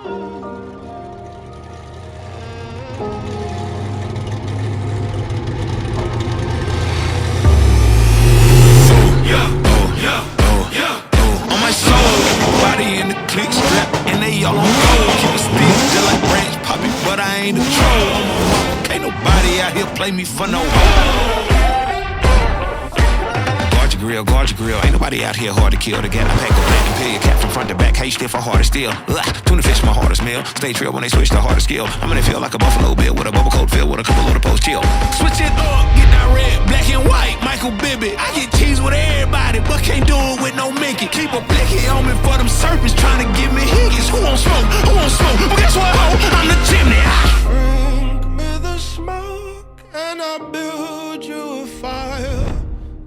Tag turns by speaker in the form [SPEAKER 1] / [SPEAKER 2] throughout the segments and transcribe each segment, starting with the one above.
[SPEAKER 1] On my soul, body in the click strap, and they all on gold. Keep a stick just like branch popping, but I ain't a troll. I'm a mama, can't nobody out here play me for no hoe. Guard your grill. Ain't nobody out here hard to kill. The gat I pack a black and peel your cap from front to back. Hey, stiff or harder steel. Tuna fish my hardest meal. Stay trill when they switch to harder skill. I'm gonna feel like a buffalo bill with a bubble coat filled with a couple of the post chill. Switch it up, get that red, black and white. Michael Bibbit. I get cheese with everybody, but can't do it with no Mickey. Keep a blicky on me for them serpents trying to give me hickeys. Who won't smoke? Who won't smoke? Well, guess what, ho? I'm the chimney.
[SPEAKER 2] Bring me the smoke and I'll build you a fire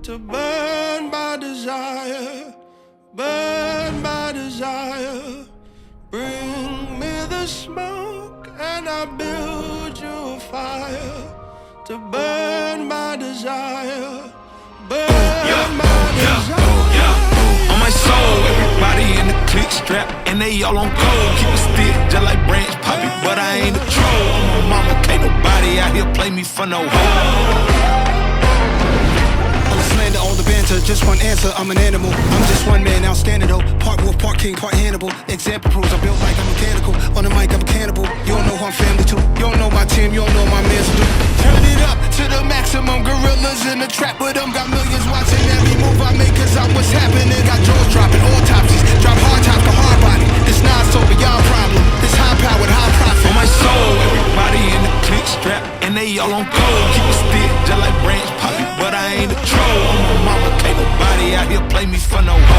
[SPEAKER 2] to burn my desire, burn my desire. Bring me the smoke and I'll build you a fire to burn my desire, burn my desire.
[SPEAKER 1] On my soul, everybody in the click strap, and they all on gold. Keep a stick just like branch poppy, but I ain't a troll. I'm a mama, can't nobody out here play me for no hoe.
[SPEAKER 3] Slander on the banter, just one answer, I'm an animal. I'm just one man, outstanding though. Part wolf, part king, part Hannibal. Example proves I'm built like I'm mechanical. On the mic, I'm a cannibal. You don't know who I'm family to. You don't know my team, you don't know my man's do. Turn it up to the maximum. Gorillas in the trap with them. Got millions watching every move I make, cause I'm what's happening. Got jaws dropping, autopsies. Drop hard top to hard body. This non's so beyond problem. This high powered, high profit.
[SPEAKER 1] On my soul, everybody in the click strap, and they all on gold. Keep a stick just like branch poppy, but I ain't a troll. I'm a mama, can't nobody out here play me for no hoe.